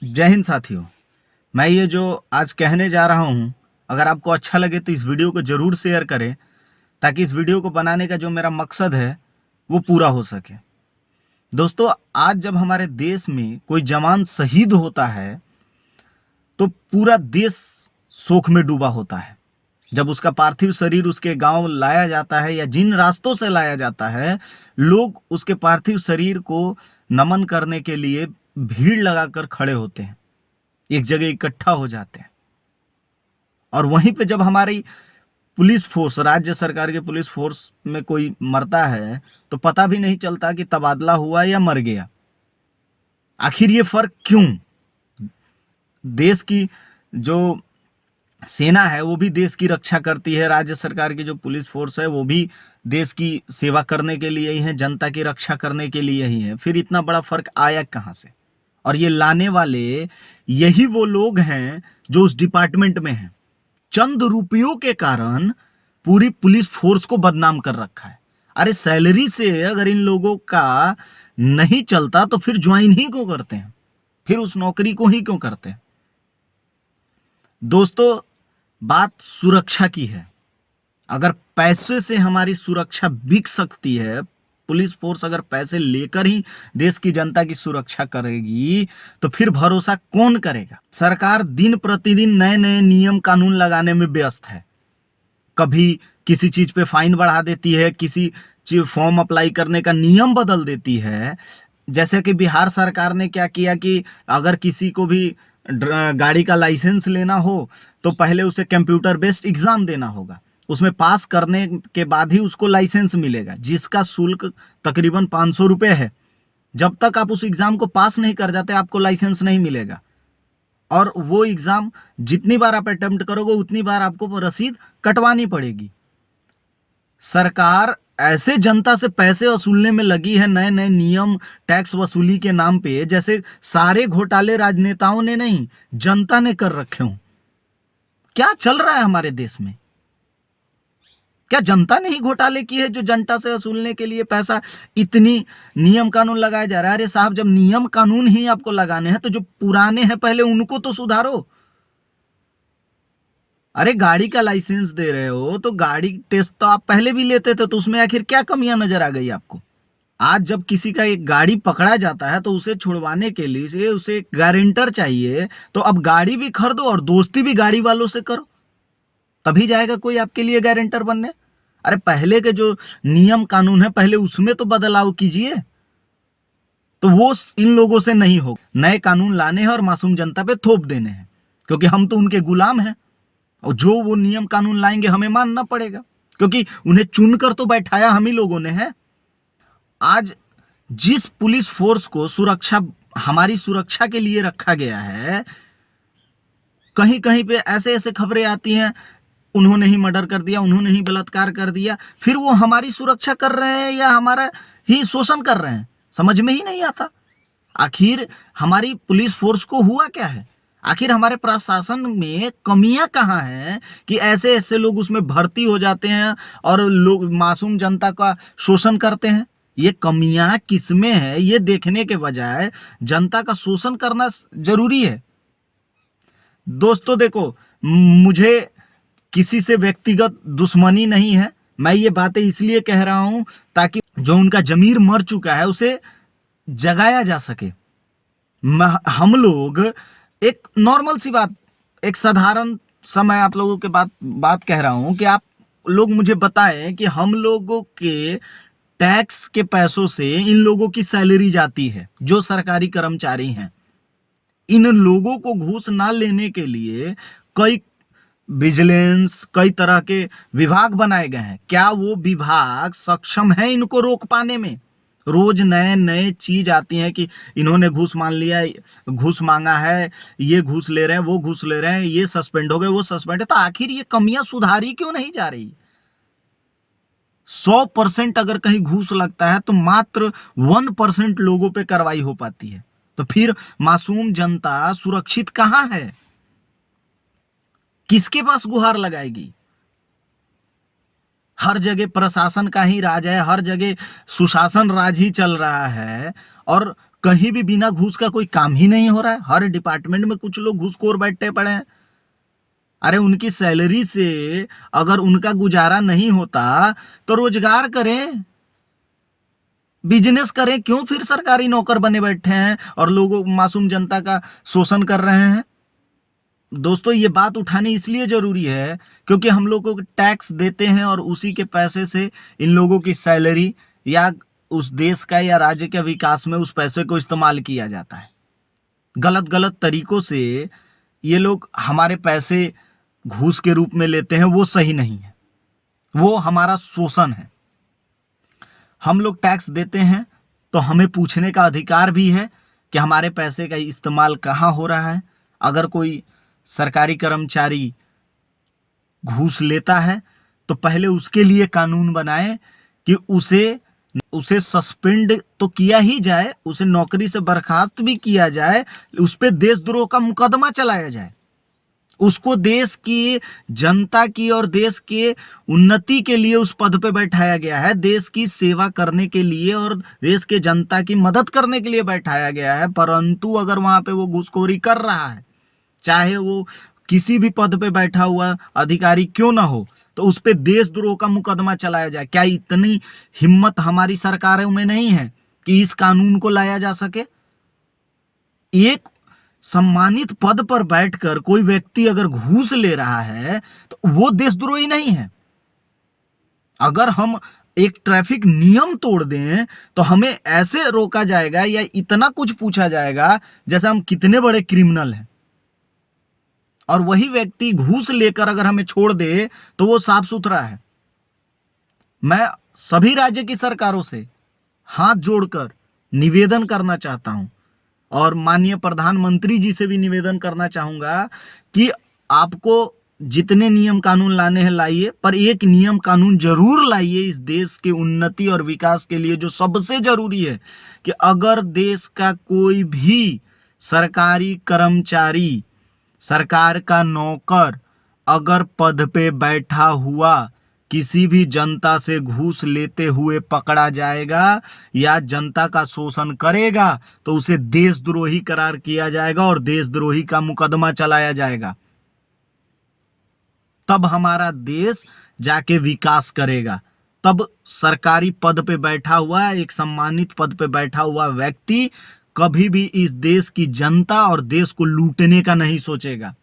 जय हिंद साथियों। मैं ये जो आज कहने जा रहा हूँ, अगर आपको अच्छा लगे तो इस वीडियो को ज़रूर शेयर करें, ताकि इस वीडियो को बनाने का जो मेरा मकसद है वो पूरा हो सके। दोस्तों, आज जब हमारे देश में कोई जवान शहीद होता है तो पूरा देश शोक में डूबा होता है। जब उसका पार्थिव शरीर उसके गांव लाया जाता है या जिन रास्तों से लाया जाता है, लोग उसके पार्थिव शरीर को नमन करने के लिए भीड़ लगाकर खड़े होते हैं, एक जगह इकट्ठा हो जाते हैं। और वहीं पे जब हमारी पुलिस फोर्स, राज्य सरकार के पुलिस फोर्स में कोई मरता है तो पता भी नहीं चलता कि तबादला हुआ या मर गया। आखिर ये फर्क क्यों? देश की जो सेना है वो भी देश की रक्षा करती है, राज्य सरकार की जो पुलिस फोर्स है वो भी देश की सेवा करने के लिए ही है, जनता की रक्षा करने के लिए ही है। फिर इतना बड़ा फर्क आया कहाँ से? और ये लाने वाले यही वो लोग हैं जो उस डिपार्टमेंट में हैं। चंद रुपयों के कारण पूरी पुलिस फोर्स को बदनाम कर रखा है। अरे सैलरी से अगर इन लोगों का नहीं चलता तो फिर ज्वाइन ही क्यों करते हैं? फिर उस नौकरी को ही क्यों करते हैं? दोस्तों, बात सुरक्षा की है। अगर पैसे से हमारी सुरक्षा बिक सकती है, पुलिस फोर्स अगर पैसे लेकर ही देश की जनता की सुरक्षा करेगी, तो फिर भरोसा कौन करेगा? सरकार दिन प्रतिदिन नए नए नियम कानून लगाने में व्यस्त है। कभी किसी चीज पे फाइन बढ़ा देती है, किसी फॉर्म अप्लाई करने का नियम बदल देती है। जैसे कि बिहार सरकार ने क्या किया कि अगर किसी को भी गाड़ी का लाइसेंस लेना हो तो पहले उसे कंप्यूटर बेस्ड एग्जाम देना होगा, उसमें पास करने के बाद ही उसको लाइसेंस मिलेगा, जिसका शुल्क तकरीबन 500 रुपये है। जब तक आप उस एग्जाम को पास नहीं कर जाते आपको लाइसेंस नहीं मिलेगा। और वो एग्जाम जितनी बार आप अटेम्प्ट करोगे उतनी बार आपको रसीद कटवानी पड़ेगी। सरकार ऐसे जनता से पैसे वसूलने में लगी है, नए नए नियम टैक्स वसूली के नाम पे, जैसे सारे घोटाले राजनेताओं ने नहीं, जनता ने कर रखे हों। क्या चल रहा है हमारे देश में? क्या जनता ने ही घोटाले किए हैं जो जनता से वसूलने के लिए पैसा इतनी नियम कानून लगाया जा रहा है? अरे साहब, जब नियम कानून ही आपको लगाने हैं तो जो पुराने हैं पहले उनको तो सुधारो। अरे गाड़ी का लाइसेंस दे रहे हो तो गाड़ी टेस्ट तो आप पहले भी लेते थे, तो उसमें आखिर क्या कमियां नजर आ गई आपको? आज जब किसी का एक गाड़ी पकड़ा जाता है तो उसे छुड़वाने के लिए उसे एक गारंटर चाहिए, तो अब गाड़ी भी खरीदो और दोस्ती भी गाड़ी वालों से करो, तभी जाएगा कोई आपके लिए गारंटर बनने। अरे पहले के जो नियम कानून है पहले उसमें तो बदलाव कीजिए। तो वो इन लोगों से नहीं हो, नए कानून लाने हैं और मासूम जनता पे थोप देने हैं, क्योंकि हम तो उनके गुलाम हैं और जो वो नियम कानून लाएंगे हमें मानना पड़ेगा, क्योंकि उन्हें चुनकर तो बैठाया हम ही लोगों ने है। आज जिस पुलिस फोर्स को सुरक्षा, हमारी सुरक्षा के लिए रखा गया है, कहीं कहीं पे ऐसे ऐसे खबरें आती हैं, उन्होंने ही मर्डर कर दिया, उन्होंने ही बलात्कार कर दिया, फिर वो हमारी सुरक्षा कर रहे हैं या हमारा ही शोषण कर रहे हैं, समझ में ही नहीं आता। आखिर हमारी पुलिस फोर्स को हुआ क्या है? आखिर हमारे प्रशासन में कमियां कहाँ हैं कि ऐसे ऐसे लोग उसमें भर्ती हो जाते हैं और लोग मासूम जनता का शोषण करते हैं? ये कमियां किसमें है ये देखने के बजाय जनता का शोषण करना जरूरी है। दोस्तों देखो, मुझे किसी से व्यक्तिगत दुश्मनी नहीं है, मैं ये बातें इसलिए कह रहा हूं ताकि जो उनका जमीर मर चुका है उसे जगाया जा सके। हम लोग एक नॉर्मल सी बात, एक साधारण सा मैं आप लोगों के बात कह रहा हूं कि आप लोग मुझे बताएं कि हम लोगों के टैक्स के पैसों से इन लोगों की सैलरी जाती है, जो सरकारी कर्मचारी हैं। इन लोगों को घूस ना लेने के लिए कई विजिलेंस, कई तरह के विभाग बनाए गए हैं। क्या वो विभाग सक्षम है इनको रोक पाने में? रोज नए नए चीज आती हैं कि इन्होंने घूस मान लिया, घूस मांगा है, ये घूस ले रहे हैं, वो घूस ले रहे हैं, ये सस्पेंड हो गए, वो सस्पेंड है। तो आखिर ये कमियां सुधारी क्यों नहीं जा रही? 100% अगर कहीं घूस लगता है तो मात्र 1% लोगों पे कार्रवाई हो पाती है। तो फिर मासूम जनता सुरक्षित कहां है? किसके पास गुहार लगाएगी? हर जगह प्रशासन का ही राज है, हर जगह सुशासन राज ही चल रहा है, और कहीं भी बिना घूस का कोई काम ही नहीं हो रहा है। हर डिपार्टमेंट में कुछ लोग घूसखोर बैठे पड़े हैं। अरे उनकी सैलरी से अगर उनका गुजारा नहीं होता तो रोजगार करें, बिजनेस करें, क्यों फिर सरकारी नौकर बने बैठे हैं और लोगों मासूम जनता का शोषण कर रहे हैं। दोस्तों ये बात उठानी इसलिए जरूरी है क्योंकि हम लोगों को टैक्स देते हैं और उसी के पैसे से इन लोगों की सैलरी या उस देश का या राज्य के विकास में उस पैसे को इस्तेमाल किया जाता है। गलत गलत तरीकों से ये लोग हमारे पैसे घूस के रूप में लेते हैं, वो सही नहीं है, वो हमारा शोषण है। हम लोग टैक्स देते हैं तो हमें पूछने का अधिकार भी है कि हमारे पैसे का इस्तेमाल कहाँ हो रहा है। अगर कोई सरकारी कर्मचारी घूस लेता है तो पहले उसके लिए कानून बनाए कि उसे सस्पेंड तो किया ही जाए, उसे नौकरी से बर्खास्त भी किया जाए, उस पे देशद्रोह का मुकदमा चलाया जाए, उसको देश की जनता की और देश के उन्नति के लिए उस पद पे बैठाया गया है, देश की सेवा करने के लिए और देश के जनता की मदद करने के लिए बैठाया गया है। परंतु अगर वहां पे वो घूसखोरी कर रहा है, चाहे वो किसी भी पद पे बैठा हुआ अधिकारी क्यों ना हो, तो उस पे देशद्रोह का मुकदमा चलाया जाए। क्या इतनी हिम्मत हमारी सरकारों में नहीं है कि इस कानून को लाया जा सके? एक सम्मानित पद पर बैठकर कोई व्यक्ति अगर घूस ले रहा है तो वो देशद्रोही नहीं है। अगर हम एक ट्रैफिक नियम तोड़ दें तो हमें ऐसे रोका जाएगा या इतना कुछ पूछा जाएगा जैसे हम कितने बड़े क्रिमिनल हैं, और वही व्यक्ति घूस लेकर अगर हमें छोड़ दे तो वो साफ सुथरा है। मैं सभी राज्य की सरकारों से हाथ जोड़कर निवेदन करना चाहता हूं और माननीय प्रधानमंत्री जी से भी निवेदन करना चाहूंगा कि आपको जितने नियम कानून लाने हैं लाइए, पर एक नियम कानून जरूर लाइए इस देश के उन्नति और विकास के लिए, जो सबसे जरूरी है कि अगर देश का कोई भी सरकारी कर्मचारी, सरकार का नौकर अगर पद पे बैठा हुआ किसी भी जनता से घूस लेते हुए पकड़ा जाएगा या जनता का शोषण करेगा तो उसे देशद्रोही करार किया जाएगा और देशद्रोही का मुकदमा चलाया जाएगा। तब हमारा देश जाके विकास करेगा। तब सरकारी पद पे बैठा हुआ, एक सम्मानित पद पे बैठा हुआ व्यक्ति कभी भी इस देश की जनता और देश को लूटने का नहीं सोचेगा।